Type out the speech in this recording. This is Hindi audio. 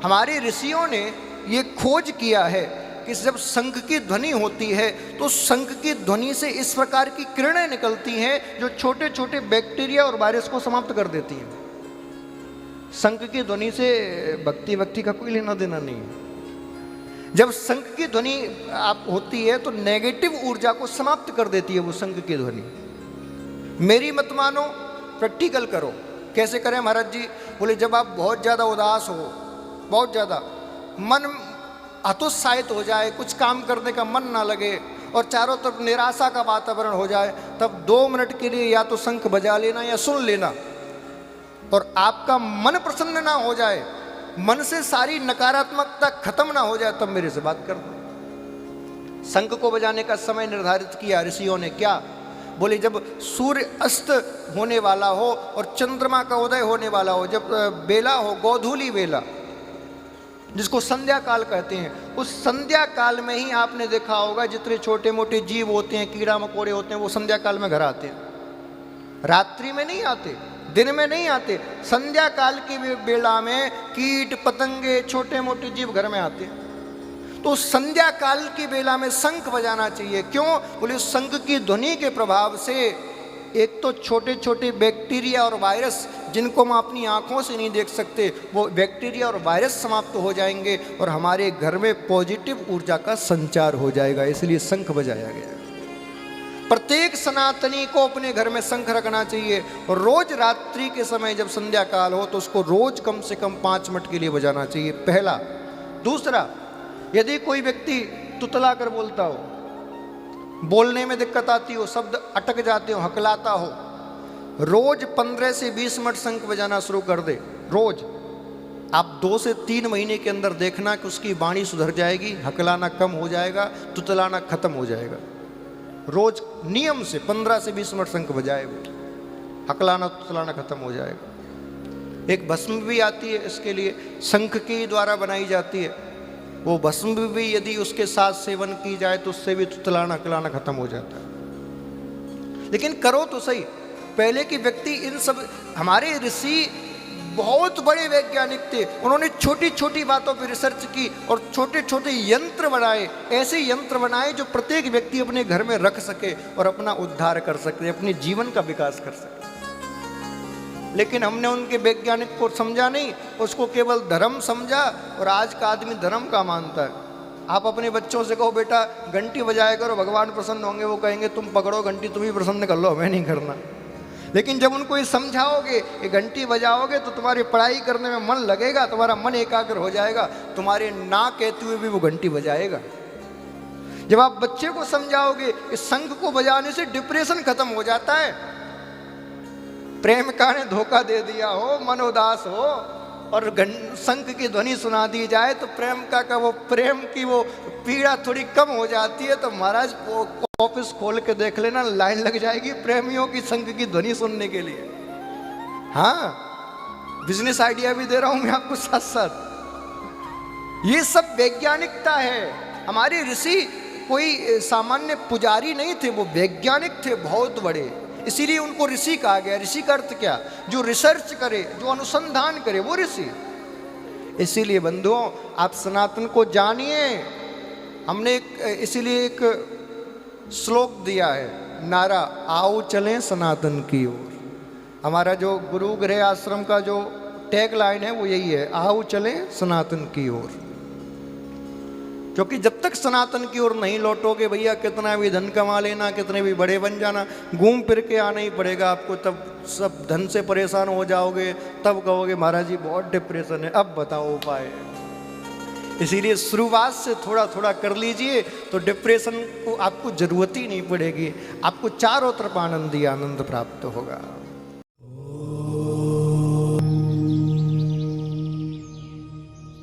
हमारे ऋषियों ने ये खोज किया है कि जब शंख की ध्वनि होती है तो शंख की ध्वनि से इस प्रकार की किरणें निकलती हैं जो छोटे छोटे बैक्टीरिया और वायरस को समाप्त कर देती हैं। शंख की ध्वनि से भक्ति का कोई लेना देना नहीं है। जब शंख की ध्वनि आप होती है तो नेगेटिव ऊर्जा को समाप्त कर देती है वो शंख की ध्वनि। मेरी मत मानो, प्रैक्टिकल करो। कैसे करें महाराज जी? बोले जब आप बहुत ज़्यादा उदास हो, बहुत ज़्यादा मन हतोत्साहित हो जाए, कुछ काम करने का मन ना लगे और चारों तरफ निराशा का वातावरण हो जाए, तब 2 मिनट के लिए या तो शंख बजा लेना या सुन लेना, और आपका मन प्रसन्न ना हो जाए, मन से सारी नकारात्मकता खत्म ना हो जाए, तब मेरे से बात कर दो। शंख को बजाने का समय निर्धारित किया ऋषियों ने। क्या? बोले जब सूर्य अस्त होने वाला हो और चंद्रमा का उदय होने वाला हो, जब बेला हो, गोधूली बेला, जिसको संध्या काल कहते हैं, उस संध्या काल में ही आपने देखा होगा जितने छोटे मोटे जीव होते हैं, कीड़ा मकोड़े होते हैं, वो संध्या काल में घर आते हैं। रात्रि में नहीं आते, दिन में नहीं आते, संध्या काल की बेला में कीट पतंगे छोटे मोटे जीव घर में आते हैं। तो संध्या काल की बेला में शंख बजाना चाहिए। क्यों? बोले शंख की ध्वनि के प्रभाव से एक तो छोटे छोटे बैक्टीरिया और वायरस जिनको हम अपनी आंखों से नहीं देख सकते, वो बैक्टीरिया और वायरस समाप्त हो जाएंगे और हमारे घर में पॉजिटिव ऊर्जा का संचार हो जाएगा। इसलिए शंख बजाया गया। प्रत्येक सनातनी को अपने घर में शंख रखना चाहिए और रोज रात्रि के समय जब संध्या काल हो तो उसको रोज कम से कम 5 मिनट के लिए बजाना चाहिए, पहला। दूसरा, यदि कोई व्यक्ति तुतला कर बोलता हो, बोलने में दिक्कत आती हो, शब्द अटक जाते हो, हकलाता हो, रोज 15 से 20 मिनट शंख बजाना शुरू कर दे। रोज आप 2 से 3 महीने के अंदर देखना कि उसकी वाणी सुधर जाएगी, हकलाना कम हो जाएगा, तुतलाना खत्म हो जाएगा। रोज नियम से 15 से 20 मिनट शंख बजाए, वो हकलाना तुतलाना खत्म हो जाएगा। एक भस्म भी आती है इसके लिए, शंख के द्वारा बनाई जाती है। वो भस्म भी यदि उसके साथ सेवन की जाए तो उससे भी तुतलाना हकलाना खत्म हो जाता है। लेकिन करो तो सही। पहले के व्यक्ति इन सब, हमारे ऋषि बहुत बड़े वैज्ञानिक थे, उन्होंने छोटी छोटी बातों पर रिसर्च की और छोटे छोटे यंत्र बनाए, ऐसे यंत्र बनाए जो प्रत्येक व्यक्ति अपने घर में रख सके और अपना उद्धार कर सके, अपने जीवन का विकास कर सके। लेकिन हमने उनके वैज्ञानिक को समझा नहीं, उसको केवल धर्म समझा और आज का आदमी धर्म का मानता है। आप अपने बच्चों से कहो बेटा घंटी बजाया करो, भगवान प्रसन्न होंगे, वो कहेंगे तुम पकड़ो घंटी, तुम ही प्रसन्न कर लो, हमें नहीं करना। लेकिन जब उनको ये समझाओगे कि घंटी बजाओगे तो तुम्हारी पढ़ाई करने में मन लगेगा, तुम्हारा मन एकाग्र हो जाएगा, तुम्हारे ना कहते हुए भी वो घंटी बजाएगा। जब आप बच्चे को समझाओगे कि शंख को बजाने से डिप्रेशन खत्म हो जाता है, प्रेमिका ने धोखा दे दिया हो, मन उदास हो और शंख की ध्वनि सुना दी जाए तो प्रेमिका का वो प्रेम की वो पीड़ा थोड़ी कम हो जाती है। तो महाराज ऑफिस खोल के देख लेना, लाइन लग जाएगी प्रेमियों की शंख की ध्वनि सुनने के लिए। हाँ, बिजनेस आइडिया भी दे रहा हूं मैं आपको साथ साथ। ये सब वैज्ञानिकता है। हमारे ऋषि कोई सामान्य पुजारी नहीं थे, वो वैज्ञानिक थे बहुत बड़े, इसीलिए उनको ऋषि कहा गया। ऋषि का अर्थ क्या? जो रिसर्च करे, जो अनुसंधान करे, वो ऋषि। इसीलिए बंधुओं आप सनातन को जानिए। हमने इसीलिए एक श्लोक दिया है, नारा आओ चलें सनातन की ओर। हमारा जो गुरु गृह आश्रम का जो टैग लाइन है वो यही है, आओ चलें सनातन की ओर। क्योंकि जब तक सनातन की ओर नहीं लौटोगे भैया, कितना भी धन कमा लेना, कितने भी बड़े बन जाना, घूम फिर के आना ही पड़ेगा आपको। तब सब धन से परेशान हो जाओगे, तब कहोगे महाराज जी बहुत डिप्रेशन है, अब बताओ उपाय। इसीलिए शुरुआत से थोड़ा थोड़ा कर लीजिए तो डिप्रेशन को आपको जरूरत ही नहीं पड़ेगी, आपको चारों तरफ आनंद ही आनंद प्राप्त होगा।